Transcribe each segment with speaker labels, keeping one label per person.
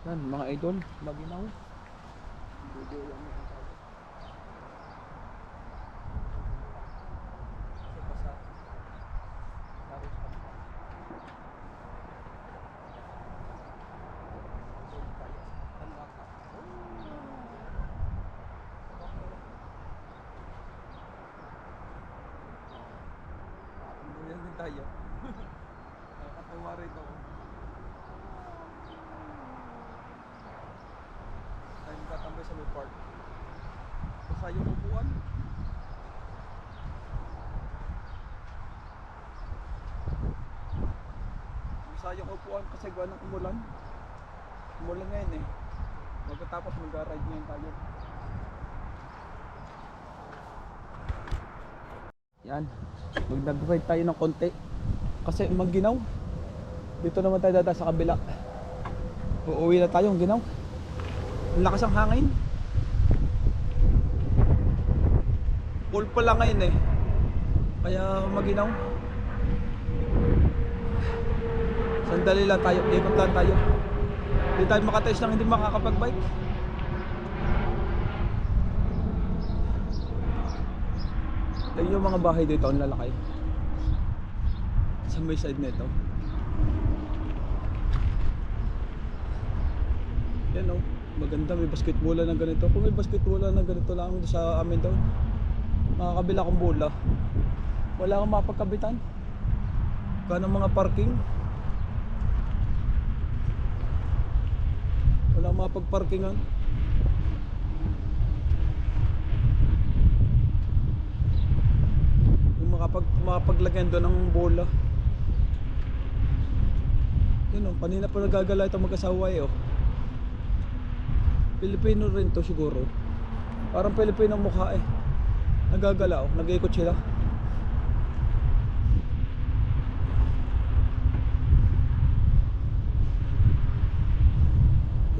Speaker 1: Yan mga idol, maginaw. Video lang yung tawag. Kasi basa. Tapos din tayo. Nakakatawa rin ako. Tayo magkatambay sa may park. Basta yung upuan. Basta yung upuan kasi gawa ng umulan. Umulan ngayon eh. Magkatapos mag-ride ngayon tayo. Yan. Mag-ride tayo ng konti. Kasi mag-ginaw. Dito naman tayo dada sa kabila. Uuwi na tayo ang ginaw. Ang lakas ang hangin. Cool pa lang ngayon eh. Kaya maginaw. Sandali lang tayo. Ikot lang tayo. Hindi tayo makatest lang hindi makakapag-bike. Ayun yung mga bahay dito ang lalaki. Sa may side nito. Yan o. Maganda, may basketbola na ganito. Kung may basketbola na ganito lang sa amin daw, makakabila kong bola. Wala akong mapagkabitan. Ganang mga parking. Wala akong mapagparkingan. Yung makapaglagyan doon ng bola. Yun o, kanina pa nagagala itong mag-asawa eh o. Pilipino rin to siguro. Parang Pilipino mukha eh. Nagagalaw, nag-iikot sila.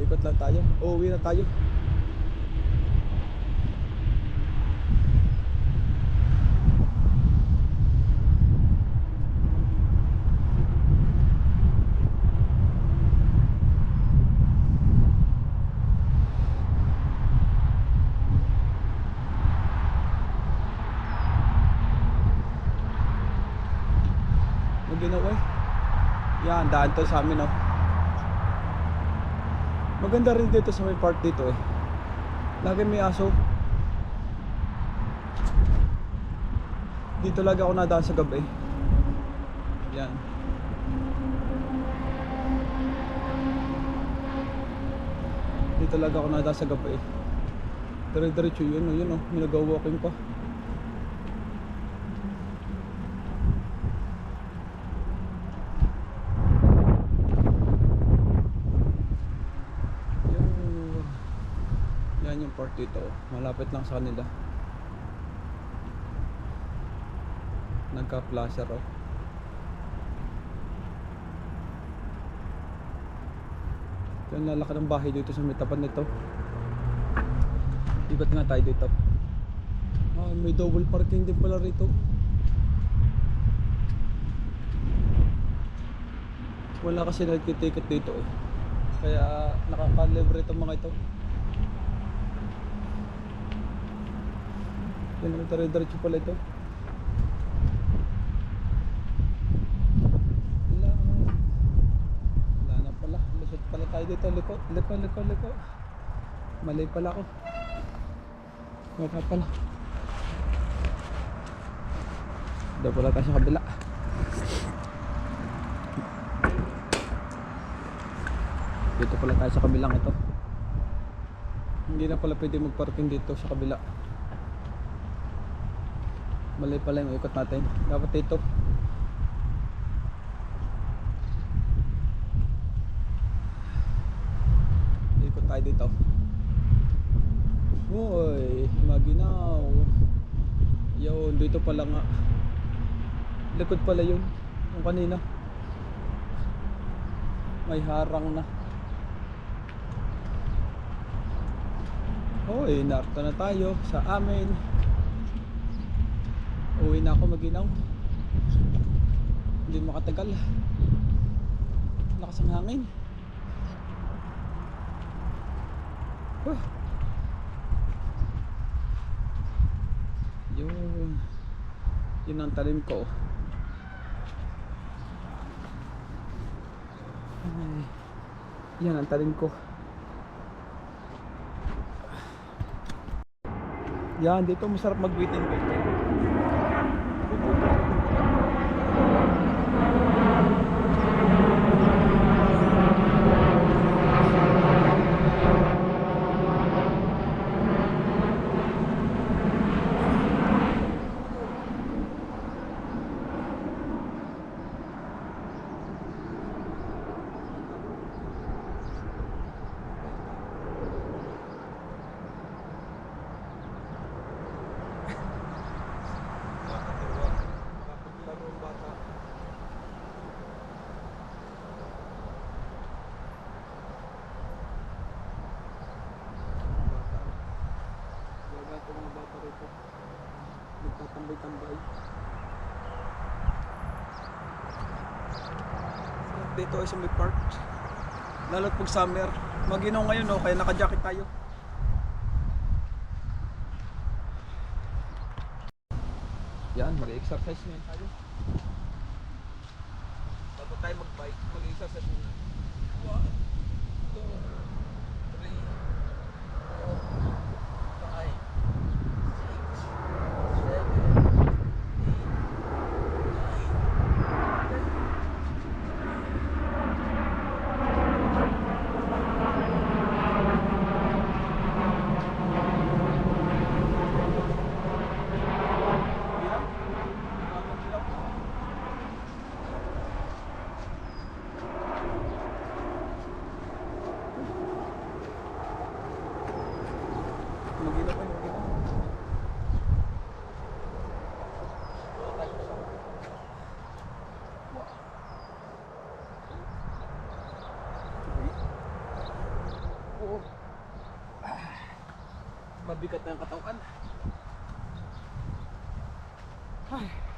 Speaker 1: Ikot lang tayo. Uuwi na tayo. Ginawa eh. Yan, daan to sa amin oh. Maganda rin dito sa may park dito eh. Lagi may aso. Dito lagi ako nadaan sa gabi. Yan. Dito lagi ako nadaan sa gabi. Dire-diretso yun oh, yun oh. May nag-walking pa. Yan yung park dito. Malapit lang sa kanila. Nagka-plaza raw. Yan lalaki ng bahay dito sa may tapat nito. Ikot nga tayo dito. Ah, may double parking din pala rito. Wala kasi nagtiticket dito eh. Kaya nakaka-libre itong mga ito. Yan naman dire-diretso pala ito. Wala na pala. Lusot pala tayo dito. Liko. Mali pala ako. Wala pala. Daw pala tayo sa kabila. Dito pala tayo sa kabilang ito. Hindi na pala pwede magparking dito sa kabila. Mali pala yung ikot natin. Dapat dito. Ikot tayo dito. Uy, maginaw. Yun, dito pala nga. Likod pala yun. Yung kanina. May harang na. Uy, narito na tayo sa amin. Uwi na ako maginaw. Hindi makatagal. Lakas ang hangin. Huh. Yun ang talim ko. Ay, yan ang talim ko. Yan, dito masarap mag-waiting. Mga bata rito nagtatambay-tambay. Dito ay sa may park, lalo't pag summer. Mag-inaw ngayon, no? Kaya naka-jacket tayo. Yan, mag-exercise ngayon tayo. Bago tayo mag-bike, mag-exercise muna. 1, 2, 3, mag-ilaw pa, mag-ilaw. Mabigat na ang katawan. Ay.